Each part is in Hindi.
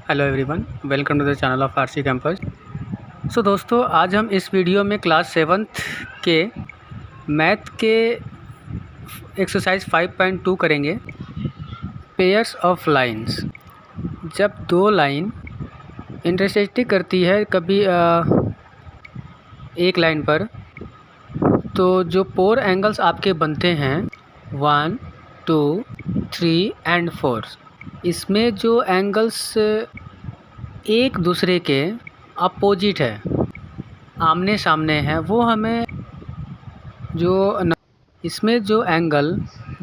Hello everyone, welcome to the channel of RC campus. So दोस्तों, आज हम इस वीडियो में क्लास 7th के मैथ के एक्सरसाइज 5.2 करेंगे, पेयर्स ऑफ लाइंस। जब दो लाइन इंटरसेक्ट करती है कभी एक लाइन पर, तो जो 4 एंगल्स आपके बनते हैं 1, 2, 3 एंड 4, इसमें जो एंगल्स एक दूसरे के अपोजिट है, आमने सामने है, वो हमें इसमें जो एंगल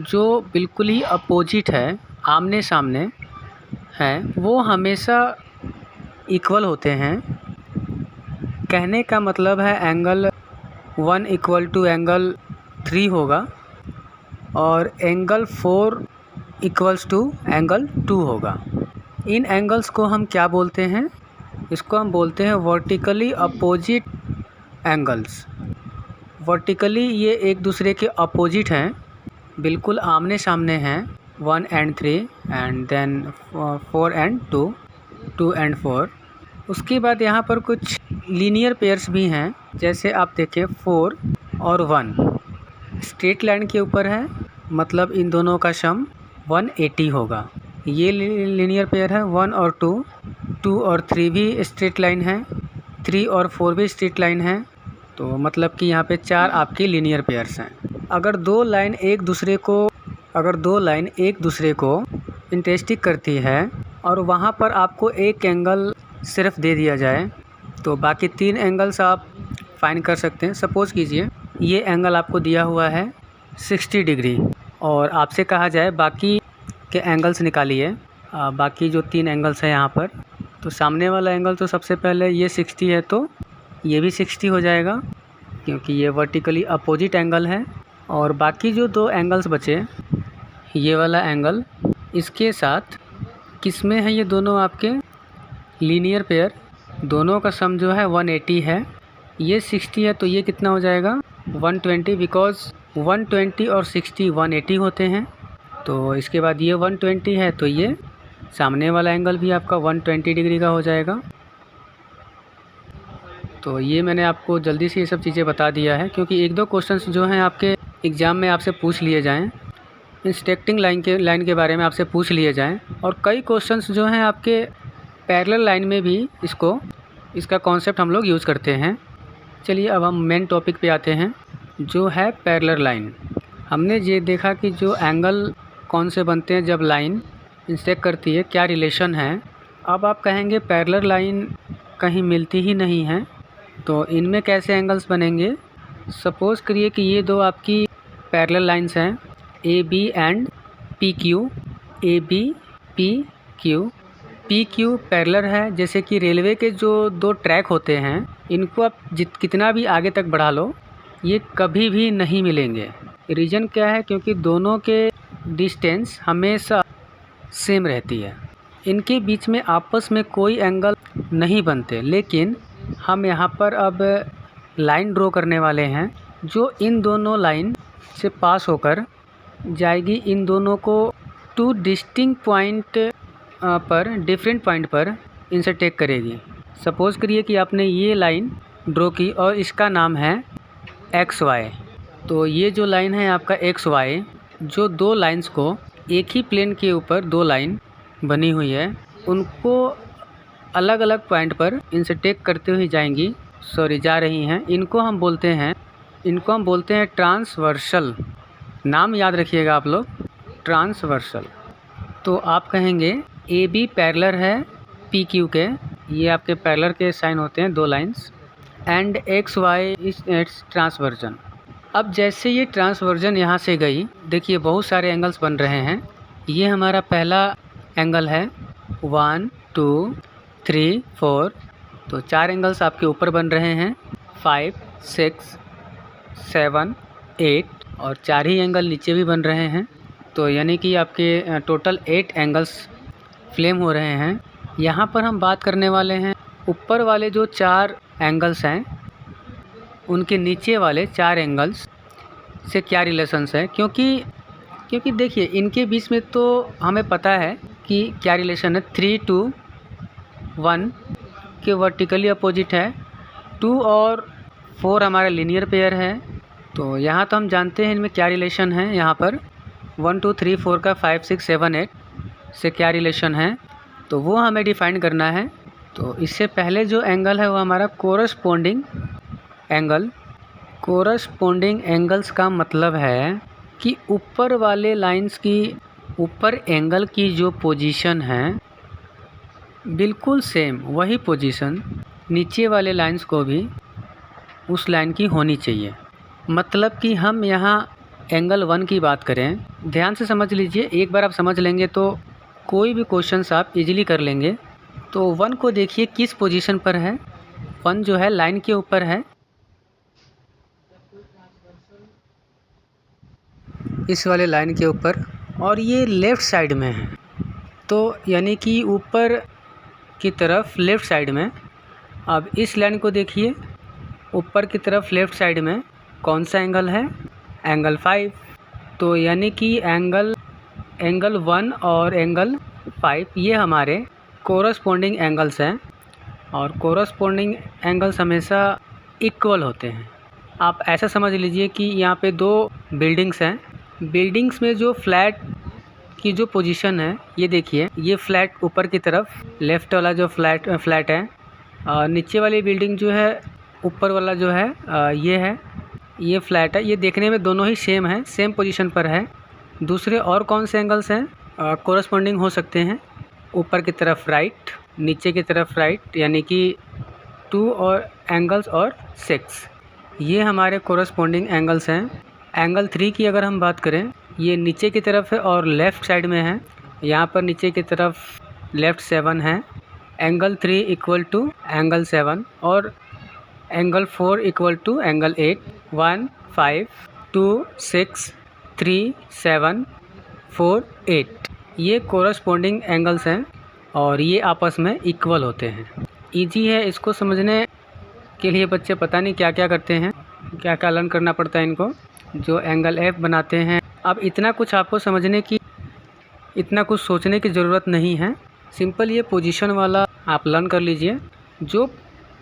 जो बिल्कुल ही अपोजिट है, आमने सामने है, वो हमेशा इक्वल होते हैं। कहने का मतलब है एंगल 1 इक्वल टू एंगल 3 होगा और एंगल 4 इक्वल्स टू एंगल 2 होगा। इन एंगल्स को हम क्या बोलते हैं? इसको हम बोलते हैं वर्टिकली अपोजिट एंगल्स। वर्टिकली ये एक दूसरे के अपोजिट हैं, बिल्कुल आमने सामने हैं, 1 and 3 and then 4 and 2, 2 and 4। उसके बाद यहाँ पर कुछ लीनियर पेयर्स भी हैं, जैसे आप देखें 4 और 1 स्ट्रेट लाइन के ऊपर है, मतलब इन दोनों का सम 180 होगा। ये लीनियर पेयर है 1 और 2, 2 और 3 भी स्ट्रेट लाइन है, 3 और 4 भी स्ट्रेट लाइन है, तो मतलब कि यहाँ पे 4 आपकी लीनियर पेयर्स हैं। अगर दो लाइन एक दूसरे को इंटरसेक्ट करती है और वहाँ पर आपको एक एंगल सिर्फ दे दिया जाए, तो बाकी 3 एंगल्स आप फाइंड कर सकते हैं। सपोज़ कीजिए ये एंगल आपको दिया हुआ है 60 डिग्री और आपसे कहा जाए बाकी के एंगल्स निकालिए। बाकी जो 3 एंगल्स हैं यहाँ पर, तो सामने वाला एंगल तो सबसे पहले ये 60 है, तो ये भी 60 हो जाएगा क्योंकि ये वर्टिकली अपोजिट एंगल है। और बाकी जो 2 एंगल्स बचे, ये वाला एंगल इसके साथ किस में है, ये दोनों आपके लीनियर पेयर, दोनों का सम जो है 180 है। ये 60 है तो ये कितना हो जाएगा 120, बिकॉज़ 120 और 60 180 होते हैं। तो इसके बाद ये 120 है तो ये सामने वाला एंगल भी आपका 120 डिग्री का हो जाएगा। तो ये मैंने आपको जल्दी से ये सब चीज़ें बता दिया है क्योंकि 1-2 क्वेश्चंस जो हैं आपके एग्ज़ाम में आपसे पूछ लिए जाएँ, इंटरसेक्टिंग लाइन के बारे में आपसे पूछ लिए जाएँ, और कई क्वेश्चंस जो हैं आपके पैरेलल लाइन में भी इसका कॉन्सेप्ट हम लोग यूज़ करते हैं। चलिए अब हम मेन टॉपिक पे आते हैं, जो है पैरेलल लाइन। हमने ये देखा कि जो एंगल कौन से बनते हैं जब लाइन इंटरसेक्ट करती है, क्या रिलेशन है। अब आप कहेंगे पैरेलल लाइन कहीं मिलती ही नहीं है, तो इनमें कैसे एंगल्स बनेंगे। सपोज़ करिए कि ये 2 आपकी पैरेलल लाइंस हैं, A B and P Q. A B P Q, P Q parallel है। जैसे कि रेलवे के जो 2 ट्रैक होते हैं, इनको आप कितना भी आगे तक बढ़ा लो, ये कभी भी नहीं मिलेंगे। रीज़न क्या है? क्योंकि दोनों के डिस्टेंस हमेशा सेम रहती है, इनके बीच में आपस में कोई एंगल नहीं बनते। लेकिन हम यहाँ पर अब लाइन ड्रॉ करने वाले हैं जो इन दोनों लाइन से पास होकर जाएगी, इन दोनों को 2 डिस्टिंक्ट पॉइंट पर, डिफरेंट पॉइंट पर इंटरसेक्ट करेगी। सपोज़ करिए कि आपने ये लाइन ड्रॉ की और इसका नाम है XY। तो ये जो लाइन है आपका XY, जो 2 लाइंस को एक ही प्लेन के ऊपर 2 लाइन बनी हुई है, उनको अलग अलग पॉइंट पर इंटरसेक्ट करते हुए जा रही हैं। इनको हम बोलते हैं ट्रांसवर्सल। नाम याद रखिएगा आप लोग, ट्रांसवर्सल। तो आप कहेंगे ए बी पैरेलल है पी क्यू के, ये आपके पैरेलल के साइन होते हैं 2 lines, and XY it's transversion. अब जैसे ये ट्रांसवर्जन यहाँ से गई, देखिए बहुत सारे एंगल्स बन रहे हैं। ये हमारा पहला एंगल है 1, 2, 3, 4, तो 4 एंगल्स आपके ऊपर बन रहे हैं, 5, 6, 7, 8, और 4 ही एंगल नीचे भी बन रहे हैं। तो यानी कि आपके टोटल 8 एंगल्स फ्लेम हो रहे हैं। यहाँ पर हम बात करने वाले हैं ऊपर वाले जो 4 एंगल्स हैं, उनके नीचे वाले 4 एंगल्स से क्या रिलेशंस है। क्योंकि देखिए इनके बीच में तो हमें पता है कि क्या रिलेशन है, 3 to 1 के वर्टिकली अपोजिट है। 2 और 4 हमारा लीनियर पेयर है। तो यहाँ तो हम जानते हैं इनमें क्या रिलेशन है। यहाँ पर 1 2 3 4 का 5 6 7 8 से क्या रिलेशन है, तो वो हमें डिफाइन करना है। तो इससे पहले जो एंगल है वो हमारा कोरस्पोंडिंग एंगल। कोरस्पोंडिंग एंगल्स का मतलब है कि ऊपर वाले लाइंस की, ऊपर एंगल की जो पोजीशन है बिल्कुल सेम वही पोजीशन नीचे वाले लाइंस को भी उस लाइन की होनी चाहिए। मतलब कि हम यहाँ एंगल 1 की बात करें, ध्यान से समझ लीजिए, एक बार आप समझ लेंगे तो कोई भी क्वेश्चंस आप इजीली कर लेंगे। तो 1 को देखिए किस पोजीशन पर है। 1 जो है लाइन के ऊपर है, इस वाले लाइन के ऊपर, और ये लेफ़्ट साइड में है। तो यानी कि ऊपर की तरफ लेफ़्ट साइड में। अब इस लाइन को देखिए, ऊपर की तरफ लेफ़्ट साइड में कौन सा एंगल है? एंगल 5। तो यानी कि एंगल 1 और एंगल 5 ये हमारे कोरस्पोंडिंग एंगल्स हैं। और कोरस्पोंडिंग एंगल्स हमेशा इक्वल होते हैं। आप ऐसा समझ लीजिए कि यहाँ पे 2 बिल्डिंग्स हैं। बिल्डिंग्स में जो फ्लैट की जो पोजीशन है, ये देखिए, ये फ्लैट ऊपर की तरफ लेफ़्ट वाला जो फ्लैट है, नीचे वाली बिल्डिंग जो है, ऊपर वाला जो है ये है, ये फ्लैट है। ये देखने में दोनों ही सेम है, सेम पोजीशन पर है। दूसरे और कौन से एंगल्स हैं कोरस्पोंडिंग हो सकते हैं? ऊपर की तरफ राइट, नीचे की तरफ राइट, यानी कि 2 और एंगल्स और 6, ये हमारे कोरस्पोंडिंग एंगल्स हैं। एंगल 3 की अगर हम बात करें, ये नीचे की तरफ है और लेफ़्ट साइड में है। यहाँ पर नीचे की तरफ लेफ़्ट 7 है। एंगल 3 इक्वल टू एंगल 7 और एंगल 4 इक्वल टू एंगल 8। 1 5 2 6 3 7 4 8 ये कोरस्पोंडिंग एंगल्स हैं और ये आपस में इक्वल होते हैं। इजी है इसको समझने के लिए। बच्चे पता नहीं क्या क्या करते हैं, क्या क्या लर्न करना पड़ता है इनको, जो एंगल एफ बनाते हैं। अब इतना कुछ आपको समझने की, इतना कुछ सोचने की ज़रूरत नहीं है। सिंपल ये पोजीशन वाला आप लर्न कर लीजिए। जो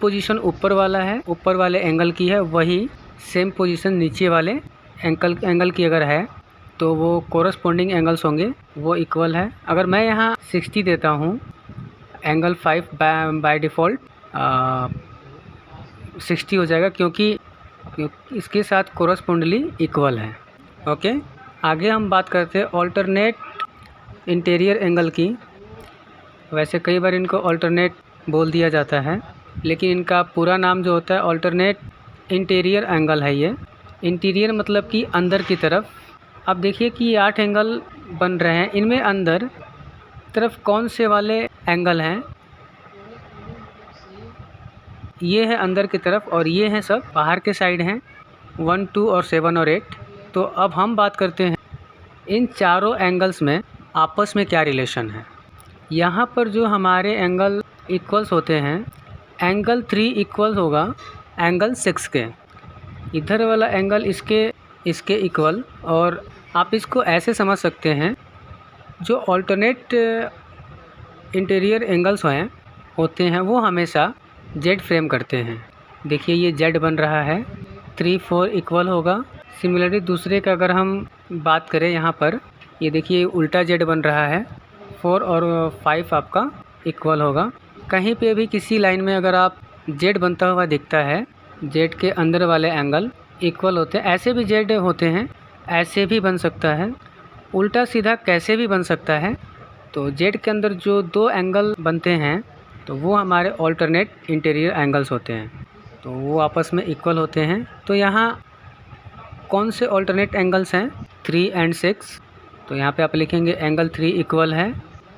पोजीशन ऊपर वाला है, ऊपर वाले एंगल की है, वही सेम पोजीशन नीचे वाले एंगल की अगर है तो वो कोरस्पोंडिंग एंगल्स होंगे, वो इक्वल है। अगर मैं यहाँ 60 देता हूँ, एंगल 5 बाय डिफ़ॉल्ट 60 हो जाएगा, क्योंकि इसके साथ कोरस्पोंडली इक्वल है। ओके, आगे हम बात करते हैं ऑल्टरनेट इंटीरियर एंगल की। वैसे कई बार इनको ऑल्टरनेट बोल दिया जाता है, लेकिन इनका पूरा नाम जो होता है ऑल्टरनेट इंटीरियर एंगल है। ये इंटीरियर मतलब कि अंदर की तरफ। अब देखिए कि ये 8 एंगल बन रहे हैं, इनमें अंदर तरफ कौन से वाले एंगल हैं? ये है अंदर की तरफ और ये हैं सब बाहर के साइड हैं, 1 2 और 7 और 8। तो अब हम बात करते हैं इन चारों एंगल्स में आपस में क्या रिलेशन है। यहाँ पर जो हमारे एंगल इक्वल्स होते हैं, एंगल 3 इक्वल होगा एंगल 6 के। इधर वाला एंगल इसके इक्वल। और आप इसको ऐसे समझ सकते हैं, जो ऑल्टरनेट इंटीरियर एंगल्स होते हैं वो हमेशा जेड फ्रेम करते हैं। देखिए ये जेड बन रहा है, 3 4 इक्वल होगा। सिमिलरली दूसरे का अगर हम बात करें, यहाँ पर ये देखिए उल्टा जेड बन रहा है, 4 और 5 आपका इक्वल होगा। कहीं पे भी किसी लाइन में अगर आप जेड बनता हुआ दिखता है, जेड के अंदर वाले एंगल इक्वल होते हैं। ऐसे भी जेड होते हैं, ऐसे भी बन सकता है, उल्टा सीधा कैसे भी बन सकता है। तो जेड के अंदर जो 2 एंगल बनते हैं तो वो हमारे ऑल्टरनेट इंटीरियर एंगल्स होते हैं, तो वो आपस में इक्वल होते हैं। तो यहाँ कौन से ऑल्टरनेट एंगल्स हैं? 3 और 6। तो यहाँ पे आप लिखेंगे एंगल 3 इक्वल है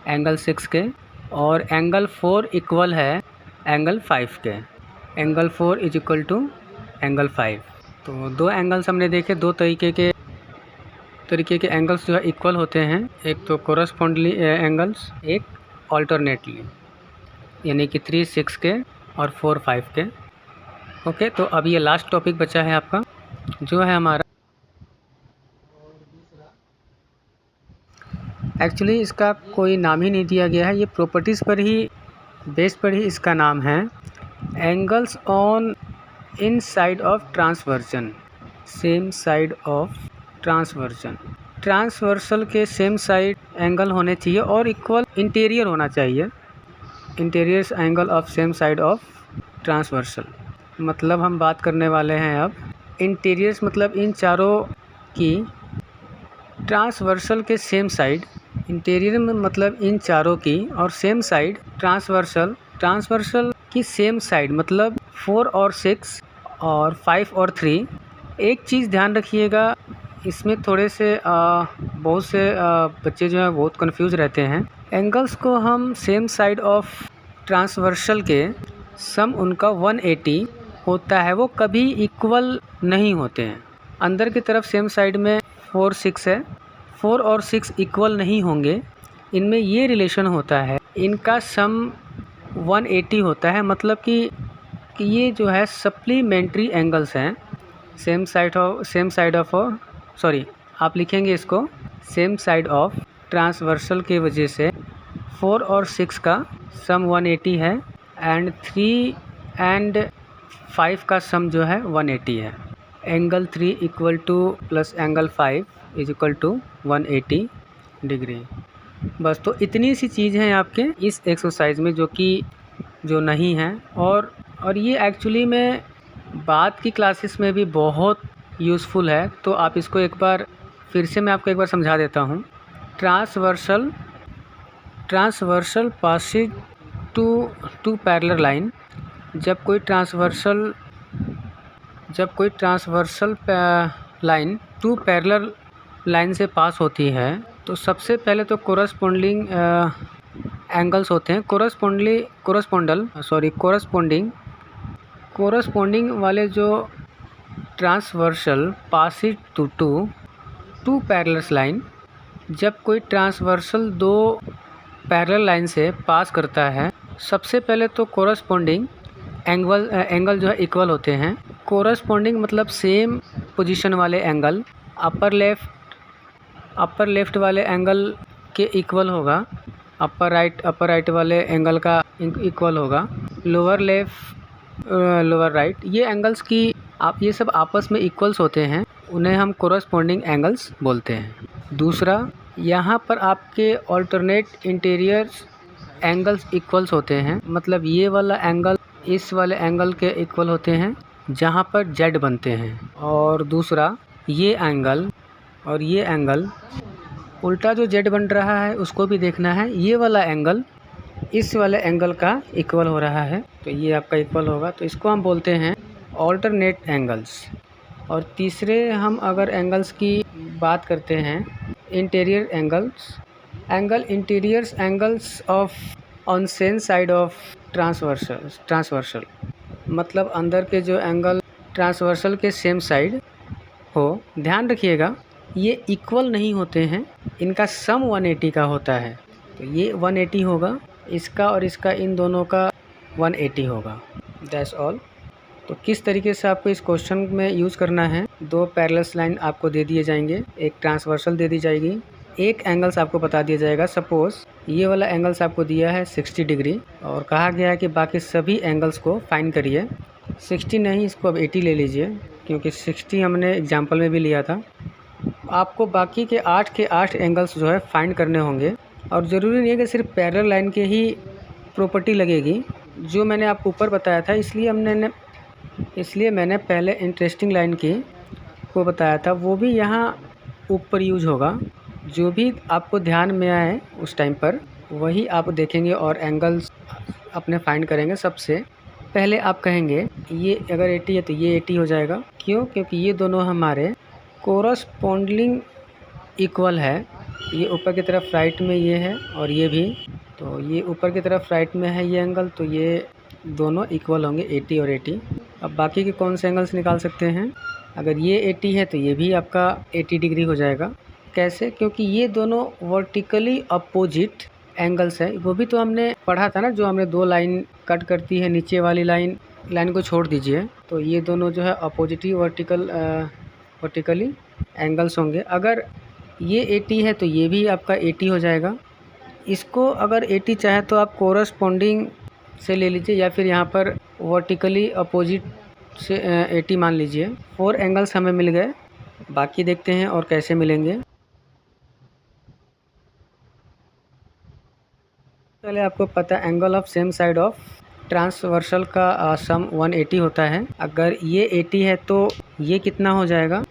एंगल 6 के, और एंगल 4 इक्वल है एंगल 5 के। Angle 4 is equal to angle 5। तो 2 एंगल्स हमने देखे, 2 तरीके के एंगल्स जो है इक्वल होते हैं। एक तो कोरस्पोंडली एंगल्स, एक ऑल्टरनेटली, यानी कि 3 6 के और 4 5 के। ओके, तो अब ये लास्ट टॉपिक बचा है आपका, जो है हमारा एक्चुअली इसका कोई नाम ही नहीं दिया गया है, ये प्रॉपर्टीज़ पर ही बेस पर ही इसका नाम है angles on in side of transversion, same side of transversion. Transversal के सेम साइड एंगल होने चाहिए और इक्वल इंटीरियर होना चाहिए, interior angle of same side of transversal. मतलब हम बात करने वाले हैं अब इंटीरियर्स, मतलब इन चारों की ट्रांसवर्सल के सेम साइड, इंटीरियर में मतलब इन चारों की, और सेम साइड ट्रांसवर्सल, ट्रांसवर्सल की सेम साइड मतलब 4 और 6 और 5 और 3। एक चीज़ ध्यान रखिएगा, इसमें थोड़े से बहुत से बच्चे जो हैं बहुत कंफ्यूज रहते हैं। एंगल्स को हम सेम साइड ऑफ ट्रांसवर्सल के सम उनका 180 होता है, वो कभी इक्वल नहीं होते हैं। अंदर की तरफ सेम साइड में 4 6 है, 4 और 6 इक्वल नहीं होंगे, इनमें ये रिलेशन होता है, इनका सम 180 होता है। मतलब कि ये जो है सप्लीमेंट्री एंगल्स हैं। सेम साइड ऑफ सॉरी आप लिखेंगे इसको सेम साइड ऑफ ट्रांसवर्सल के वजह से 4 और 6 का सम 180 है एंड 3 एंड 5 का सम जो है 180 है। Angle 3 equal to plus angle 5 is equal to 180 degree. बस तो इतनी सी चीज़ हैं आपके इस एक्सरसाइज में जो नहीं है, और ये एक्चुअली में बाद की क्लासेस में भी बहुत यूज़फुल है। तो आप इसको एक बार फिर से मैं आपको एक बार समझा देता हूँ। Transversal passes to parallel line, जब कोई transversal line to parallel line से पास होती है तो सबसे पहले तो कोरस्पोंडिंग एंगल्स होते हैं, कोरस्पोंडिंग वाले जो transversal passes to parallel line, जब कोई ट्रांसवर्सल दो पैरेलल लाइन से पास करता है सबसे पहले तो कोरस्पोंडिंग एंगल जो है इक्वल होते हैं। कोरस्पोंडिंग मतलब सेम पोजीशन वाले एंगल अपर लेफ्ट वाले एंगल के इक्वल होगा, अपर राइट वाले एंगल का इक्वल होगा, लोअर राइट। ये एंगल्स की ये सब आपस में इक्वल्स होते हैं, उन्हें हम कोरस्पोंडिंग एंगल्स बोलते हैं। दूसरा, यहाँ पर आपके ऑल्टरनेट इंटीरियर एंगल्स इक्वल्स होते हैं, मतलब ये वाला एंगल इस वाले एंगल के इक्वल होते हैं जहाँ पर जेड बनते हैं। और दूसरा, ये एंगल और ये एंगल उल्टा जो जेड बन रहा है उसको भी देखना है, ये वाला एंगल इस वाले एंगल का इक्वल हो रहा है तो ये आपका इक्वल होगा, तो इसको हम बोलते हैं ऑल्टरनेट एंगल्स। और तीसरे, हम अगर एंगल्स की बात करते हैं, interior angles of on same side of transversal, मतलब अंदर के जो एंगल ट्रांसवर्सल के सेम साइड हो, ध्यान रखिएगा ये इक्वल नहीं होते हैं, इनका सम 180 का होता है। तो ये 180 होगा, इसका और इसका इन दोनों का 180 होगा। That's all. तो किस तरीके से आपको इस क्वेश्चन में यूज़ करना है, दो पैरेलल लाइन आपको दे दिए जाएंगे, एक ट्रांसवर्सल दे दी जाएगी, एक एंगल्स आपको बता दिया जाएगा। सपोज़ ये वाला एंगल्स आपको दिया है 60 डिग्री और कहा गया है कि बाकी सभी एंगल्स को फाइंड करिए। 60 नहीं, इसको अब 80 ले लीजिए क्योंकि 60 हमने एग्जाम्पल में भी लिया था। आपको बाकी के 8 एंगल्स जो है फाइंड करने होंगे, और ज़रूरी नहीं है कि सिर्फ पैरेलल लाइन के ही प्रॉपर्टी लगेगी, जो मैंने आपको ऊपर बताया था, इसलिए मैंने पहले इंटरेस्टिंग लाइन की को बताया था, वो भी यहाँ ऊपर यूज होगा। जो भी आपको ध्यान में आए उस टाइम पर वही आप देखेंगे और एंगल्स अपने फाइंड करेंगे। सबसे पहले आप कहेंगे ये अगर 80 है तो ये 80 हो जाएगा। क्यों? क्योंकि ये दोनों हमारे कोरस्पोंडिंग इक्वल है। ये ऊपर की तरफ राइट में ये है और ये भी, तो ये ऊपर की तरफ राइट में है ये एंगल, तो ये दोनों इक्वल होंगे 80 और 80। अब बाकी के कौन से एंगल्स निकाल सकते हैं? अगर ये 80 है तो ये भी आपका 80 डिग्री हो जाएगा। कैसे? क्योंकि ये दोनों वर्टिकली अपोजिट एंगल्स है। वो भी तो हमने पढ़ा था ना, जो हमने दो लाइन कट करती है, नीचे वाली लाइन को छोड़ दीजिए, तो ये दोनों जो है अपोजिटिव वर्टिकली एंगल्स होंगे। अगर ये 80 है तो ये भी आपका 80 हो जाएगा। इसको अगर 80 चाहे तो आप कोरस्पोंडिंग से ले लीजिए या फिर यहाँ पर वर्टिकली अपोजिट से 80 मान लीजिए। 4 एंगल्स हमें मिल गए। बाकी देखते हैं और कैसे मिलेंगे। पहले आपको पता है angle of same side of transversal का सम 180 होता है। अगर ये 80 है तो ये कितना हो जाएगा,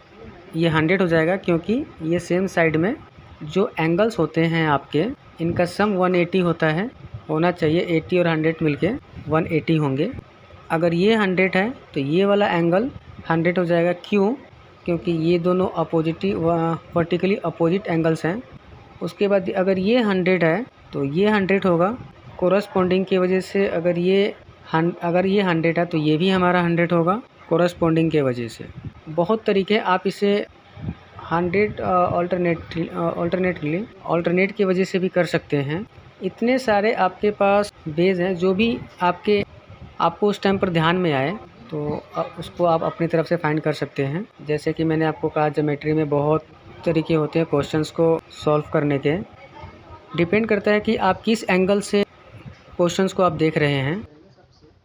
ये 100 हो जाएगा, क्योंकि ये सेम साइड में जो एंगल्स होते हैं आपके इनका सम 180 होता है। होना चाहिए 80 और 100 मिलके 180 होंगे। अगर ये 100 है तो ये वाला एंगल 100 हो जाएगा। क्यों? क्योंकि ये दोनों वर्टिकली अपोजिट एंगल्स हैं। उसके बाद अगर ये 100 है तो ये 100 होगा कोरस्पॉन्डिंग की वजह से। अगर ये 100 है तो ये भी हमारा 100 होगा कोरस्पॉन्डिंग के वजह से। बहुत तरीके आप इसे 100 ऑल्टरनेट की वजह से भी कर सकते हैं। इतने सारे आपके पास बेस हैं, जो भी आपको उस टाइम पर ध्यान में आए तो उसको आप अपनी तरफ से फाइंड कर सकते हैं। जैसे कि मैंने आपको कहा ज्योमेट्री में बहुत तरीके होते हैं क्वेश्चंस को सॉल्व करने के। डिपेंड करता है कि आप किस एंगल से क्वेश्चंस को आप देख रहे हैं।